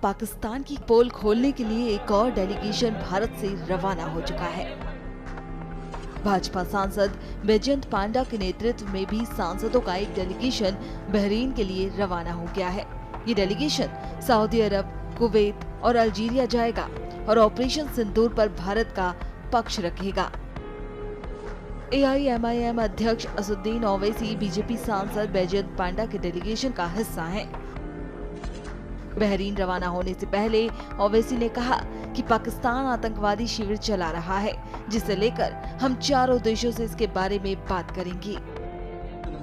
पाकिस्तान की पोल खोलने के लिए एक और डेलीगेशन भारत से रवाना हो चुका है। भाजपा सांसद बैजयंत पांडा के नेतृत्व में भी सांसदों का एक डेलीगेशन बहरीन के लिए रवाना हो गया है। ये डेलीगेशन सऊदी अरब, कुवैत और अल्जीरिया जाएगा और ऑपरेशन सिंदूर पर भारत का पक्ष रखेगा। AIMIM अध्यक्ष असदुद्दीन ओवैसी बीजेपी सांसद बैजयंत पांडा के डेलीगेशन का हिस्सा हैं। बहरीन रवाना होने से पहले ओवैसी ने कहा कि पाकिस्तान आतंकवादी शिविर चला रहा है, जिसे लेकर हम चारों देशों से इसके बारे में बात करेंगे।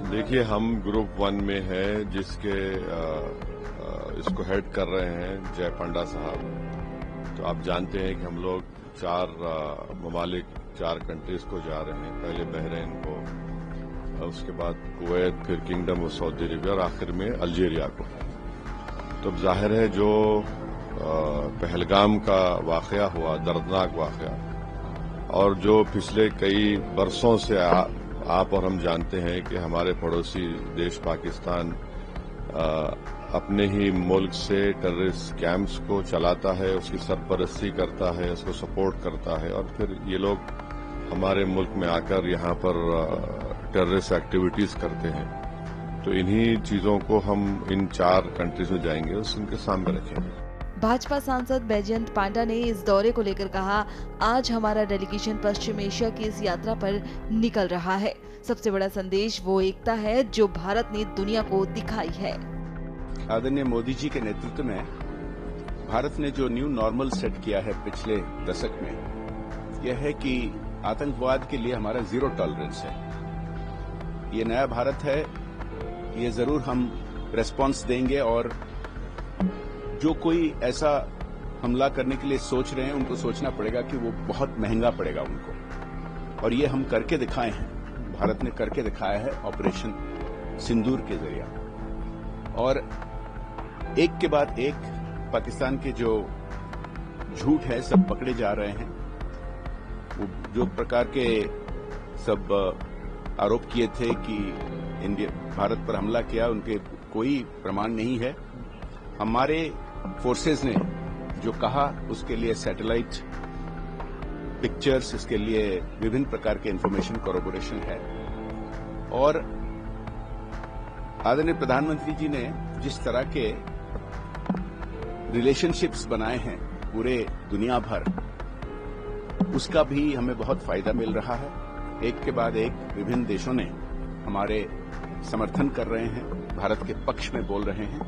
देखिए, हम ग्रुप 1 में है, जिसके इसको हेड कर रहे हैं जय पांडा साहब। तो आप जानते हैं कि हम लोग 4 कंट्रीज को जा रहे हैं। पहले बहरीन को, उसके बाद कुवैत, फिर किंगडम ऑफ सऊदी अरेबिया और आखिर में अल्जीरिया को। तो जाहिर है जो पहलगाम का वाकया हुआ, दर्दनाक वाकया, और जो पिछले कई बरसों से आप और हम जानते हैं कि हमारे पड़ोसी देश पाकिस्तान अपने ही मुल्क से टेररिस्ट कैंप्स को चलाता है, उसकी सरपरस्ती करता है, उसको सपोर्ट करता है, और फिर ये लोग हमारे मुल्क में आकर यहाँ पर टेररिस्ट एक्टिविटीज करते हैं। तो इन्हीं चीजों को हम इन 4 कंट्रीज में जाएंगे, उनके सामने रखेंगे। भाजपा सांसद बैजयंत पांडा ने इस दौरे को लेकर कहा, आज हमारा डेलीगेशन पश्चिम एशिया की इस यात्रा पर निकल रहा है। सबसे बड़ा संदेश वो एकता है जो भारत ने दुनिया को दिखाई है। आदरणीय मोदी जी के नेतृत्व में भारत ने जो न्यू नॉर्मल सेट किया है पिछले दशक में, यह है कि आतंकवाद के लिए हमारा 0 टॉलरेंस है। ये नया भारत है, ये जरूर हम रेस्पॉन्स देंगे, और जो कोई ऐसा हमला करने के लिए सोच रहे हैं उनको सोचना पड़ेगा कि वो बहुत महंगा पड़ेगा उनको, और ये हम करके दिखाए हैं। भारत ने करके दिखाया है ऑपरेशन सिंदूर के जरिए, और एक के बाद एक पाकिस्तान के जो झूठ है सब पकड़े जा रहे हैं। वो जो प्रकार के सब आरोप किए थे कि भारत पर हमला किया, उनके कोई प्रमाण नहीं है। हमारे फोर्सेस ने जो कहा उसके लिए सैटेलाइट पिक्चर्स, इसके लिए विभिन्न प्रकार के इंफॉर्मेशन कोरोबोरेशन है, और आदरणीय प्रधानमंत्री जी ने जिस तरह के रिलेशनशिप्स बनाए हैं पूरे दुनिया भर, उसका भी हमें बहुत फायदा मिल रहा है। एक के बाद एक विभिन्न देशों ने हमारे समर्थन कर रहे हैं, भारत के पक्ष में बोल रहे हैं।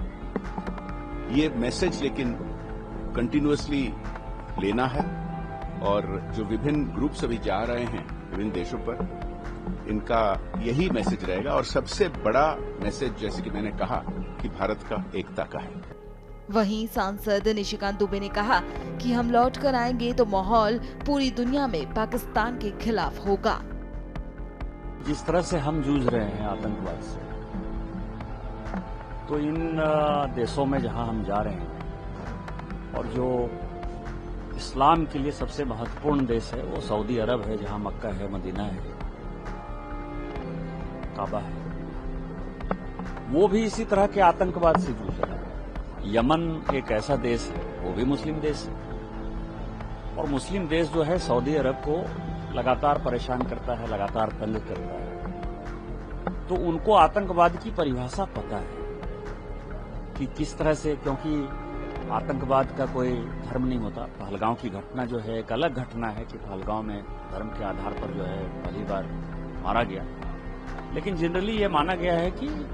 ये मैसेज लेकिन कंटिन्यूअसली लेना है, और जो विभिन्न ग्रुप्स अभी जा रहे हैं विभिन्न देशों पर, इनका यही मैसेज रहेगा। और सबसे बड़ा मैसेज, जैसे कि मैंने कहा, कि भारत का एकता का है। वहीं सांसद निशिकांत दुबे ने कहा कि हम लौट कर आएंगे तो माहौल पूरी दुनिया में पाकिस्तान के खिलाफ होगा। जिस तरह से हम जूझ रहे हैं आतंकवाद से, तो इन देशों में जहां हम जा रहे हैं, और जो इस्लाम के लिए सबसे महत्वपूर्ण देश है वो सऊदी अरब है, जहां मक्का है, मदीना है, काबा है, वो भी इसी तरह के आतंकवाद से जूझ रहा है। यमन एक ऐसा देश है, वो भी मुस्लिम देश है, और मुस्लिम देश जो है सऊदी अरब को लगातार परेशान करता है, लगातार तंग करता है। तो उनको आतंकवाद की परिभाषा पता है कि किस तरह से, क्योंकि आतंकवाद का कोई धर्म नहीं होता। पहलगांव की घटना जो है एक अलग घटना है कि पहलगांव में धर्म के आधार पर जो है पहली बार मारा गया, लेकिन जनरली ये माना गया है कि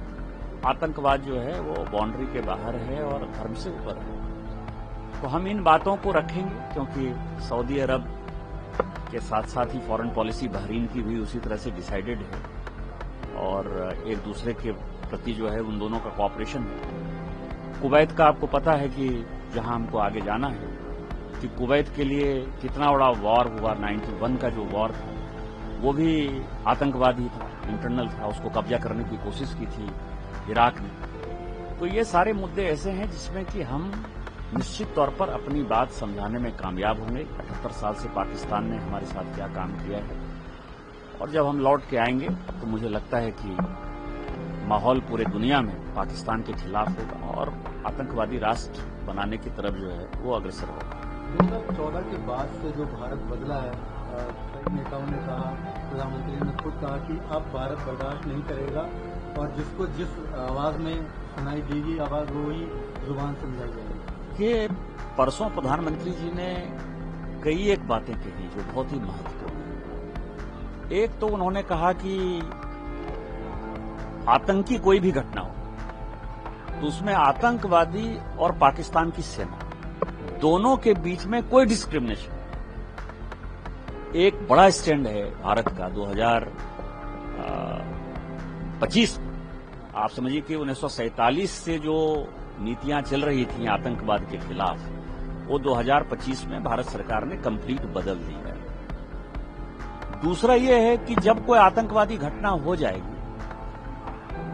आतंकवाद जो है वो बाउंड्री के बाहर है और धर्म से ऊपर है। तो हम इन बातों को रखेंगे, क्योंकि सऊदी अरब के साथ साथ ही फॉरेन पॉलिसी बहरीन की भी उसी तरह से डिसाइडेड है, और एक दूसरे के प्रति जो है उन दोनों का कोऑपरेशन है। कुवैत का आपको पता है कि जहां हमको आगे जाना है, कि कुवैत के लिए कितना बड़ा वॉर हुआ। 91 का जो वॉर था वो भी आतंकवादी था, इंटरनल था, उसको कब्जा करने की कोशिश की थी इराक ने। तो ये सारे मुद्दे ऐसे हैं जिसमें कि हम निश्चित तौर पर अपनी बात समझाने में कामयाब होंगे। 78 साल से पाकिस्तान ने हमारे साथ क्या काम किया है, और जब हम लौट के आएंगे तो मुझे लगता है कि माहौल पूरे दुनिया में पाकिस्तान के खिलाफ होगा, और आतंकवादी राष्ट्र बनाने की तरफ जो है वो अग्रसर होगा। 2014 के बाद से जो भारत बदला है, कई नेताओं ने कहा, प्रधानमंत्री ने खुद कहा कि अब भारत बर्दाश्त नहीं करेगा और जिसको जिस आवाज में सुनाई देगी आवाज वो ही जुबान समझाई जाएगी। ये परसों प्रधानमंत्री जी ने कई एक बातें कही जो बहुत ही महत्वपूर्ण है। एक तो उन्होंने कहा कि आतंकी कोई भी घटना हो तो उसमें आतंकवादी और पाकिस्तान की सेना दोनों के बीच में कोई डिस्क्रिमिनेशन। एक बड़ा स्टैंड है भारत का 2025 में। आप समझिए कि 1947 से जो नीतियां चल रही थी आतंकवाद के खिलाफ, वो 2025 में भारत सरकार ने कंप्लीट बदल दी है। दूसरा ये है कि जब कोई आतंकवादी घटना हो जाएगी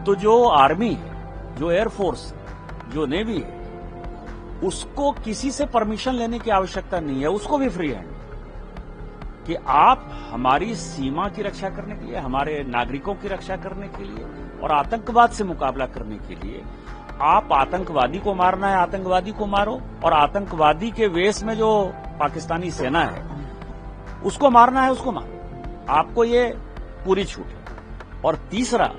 तो जो आर्मी है, जो एयरफोर्स है, जो नेवी है, उसको किसी से परमिशन लेने की आवश्यकता नहीं है। उसको भी फ्री हैंड कि आप हमारी सीमा की रक्षा करने के लिए, हमारे नागरिकों की रक्षा करने के लिए और आतंकवाद से मुकाबला करने के लिए आप आतंकवादी को मारना है, आतंकवादी को मारो, और आतंकवादी के वेश में जो पाकिस्तानी सेना है उसको मारना है, उसको मारो। आपको ये पूरी छूट है। और तीसरा,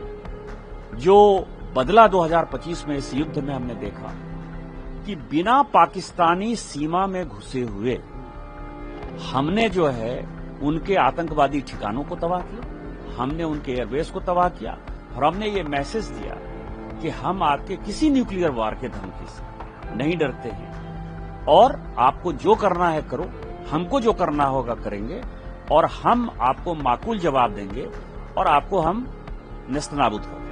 जो बदला 2025 में इस युद्ध में हमने देखा कि बिना पाकिस्तानी सीमा में घुसे हुए हमने जो है उनके आतंकवादी ठिकानों को तबाह किया, हमने उनके एयरबेस को तबाह किया और हमने ये मैसेज दिया कि हम आपके किसी न्यूक्लियर वार के धमकी से नहीं डरते हैं और आपको जो करना है करो, हमको जो करना होगा करेंगे और हम आपको माकूल जवाब देंगे और आपको हम नेस्तनाबूद करेंगे।